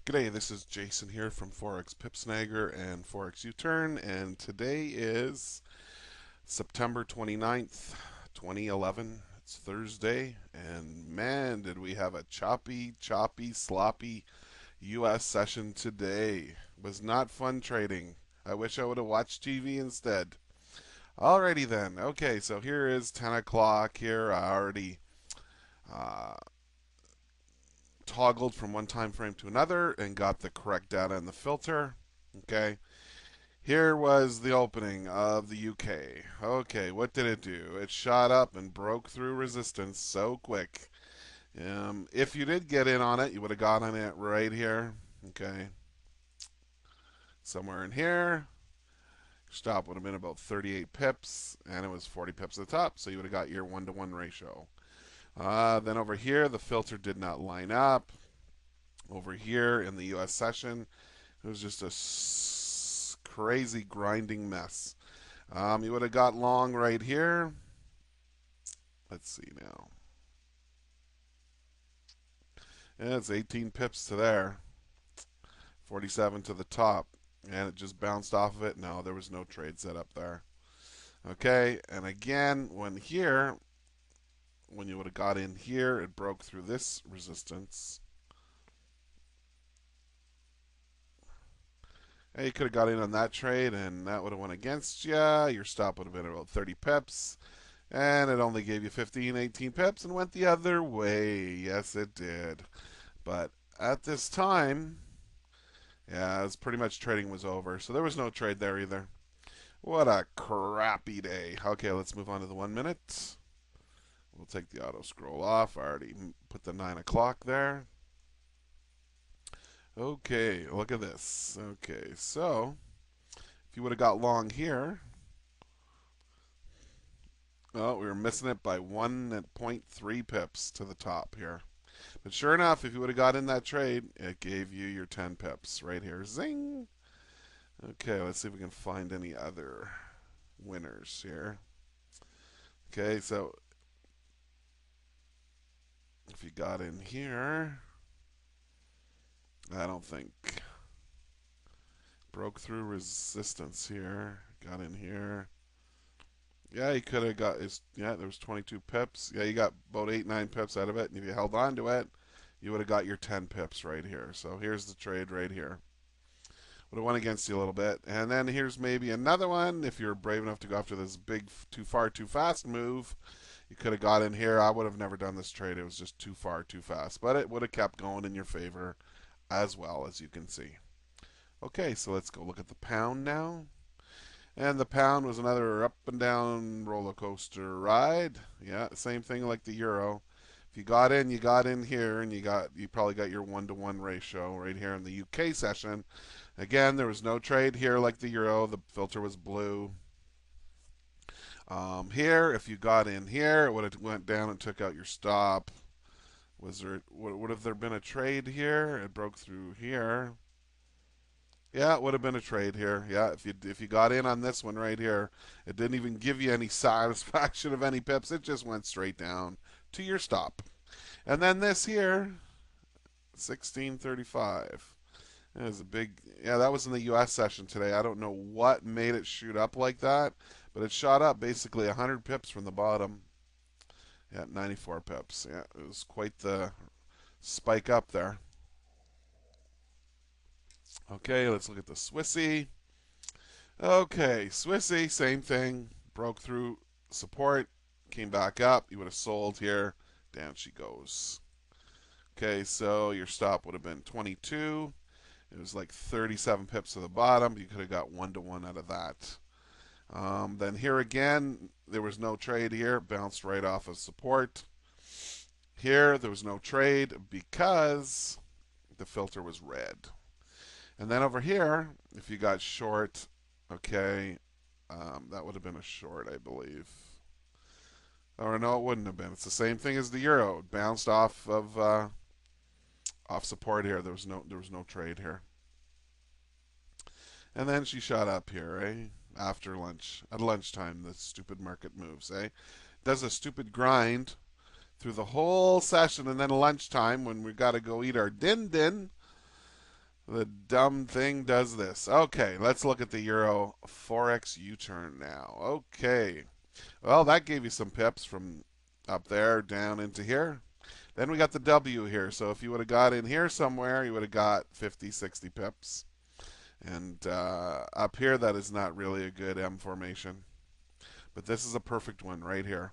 G'day, this is Jason here from4XPipSnager and Forex UTurn, and today is September 29th, 2011. It's Thursday, and man, did we have a choppy, sloppy US session today. It was not fun trading. I wish I would have watched TV instead. Alrighty then. Okay, so here is 10 o'clock here. I already uh, toggled from one time frame to another and got the correct data in the filter. Okay, here was the opening of the UK. Okay, what did it do? It shot up and broke through resistance so quick. If you did get in on it, you would have got on it right here. Okay, somewhere in here. Stop would have been about 38 pips, and it was 40 pips at the top, so you would have got your 1-to-1 ratio. Then over here, the filter did not line up. Over here in the US session, it was just a crazy grinding mess. You would have got long right here. Let's see now. Yeah, it's 18 pips to there, 47 to the top, and it just bounced off of it. No, there was no trade set up there. Okay, and again, when you would have got in here, it broke through this resistance. And you could have got in on that trade, and that would have went against you. Your stop would have been about 30 pips, and it only gave you 15, 18 pips and went the other way. Yes, it did. But at this time, yeah, it was pretty much trading was over, so there was no trade there either. What a crappy day. Okay, let's move on to the 1 minute. We'll take the auto scroll off. I already put the 9 o'clock there. Okay, look at this. Okay, so if you would have got long here, well, we were missing it by 1.3 pips to the top here. But sure enough, if you would have got in that trade, it gave you your 10 pips right here. Zing! Okay, let's see if we can find any other winners here. Okay, so if you got in here, I don't think. Broke through resistance here. Got in here. Yeah, you could have got his. Yeah, there was 22 pips. Yeah, you got about 8, 9 pips out of it, and if you held on to it, you would have got your 10 pips right here. So here's the trade right here. Would have won against you a little bit, and then here's maybe another one. If you're brave enough to go after this big, too far, too fast move, you could have got in here. I would have never done this trade. It was just too far, too fast, but it would have kept going in your favor, as well as you can see. Okay, so let's go look at the pound now. And the pound was another up and down roller coaster ride. Yeah, same thing like the euro. If you got in here, and you probably got your 1-to-1 ratio right here in the UK session. Again, there was no trade here like the euro. The filter was blue. Here, if you got in here, it would have went down and took out your stop. Would have there been a trade here? It broke through here. Yeah, it would have been a trade here. Yeah, if you got in on this one right here, it didn't even give you any satisfaction of any pips. It just went straight down to your stop. And then this here, 1635. It was a big. Yeah, that was in the U.S. session today. I don't know what made it shoot up like that, but it shot up basically 100 pips from the bottom. Yeah, 94 pips. Yeah, it was quite the spike up there. Okay, let's look at the Swissy. Okay, Swissy, same thing. Broke through support, came back up. You would have sold here. Down she goes. Okay, so your stop would have been 22. It was like 37 pips to the bottom. You could have got 1-to-1 out of that. Then here again, there was no trade here. Bounced right off of support. Here, there was no trade because the filter was red. And then over here, if you got short, okay, that would have been a short, I believe. Or no, it wouldn't have been. It's the same thing as the euro. It bounced off of off support here. There was no trade here. And then she shot up here, eh? After lunch, at lunchtime, the stupid market moves, eh? Does a stupid grind through the whole session, and then lunchtime when we got to go eat our din din. The dumb thing does this. Okay, let's look at the Euro Forex UTurn now. Okay. Well, that gave you some pips from up there down into here. Then we got the W here. So if you would have got in here somewhere, you would have got 50, 60 pips. And up here, that is not really a good M formation. But this is a perfect one right here.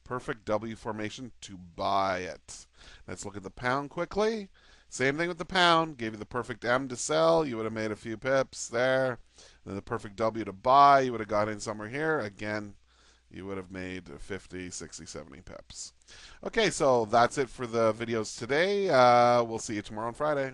Perfect W formation to buy it. Let's look at the pound quickly. Same thing with the pound. Gave you the perfect M to sell. You would have made a few pips there. Then the perfect W to buy. You would have got in somewhere here. Again, you would have made 50, 60, 70 pips. Okay, so that's it for the videos today. We'll see you tomorrow on Friday.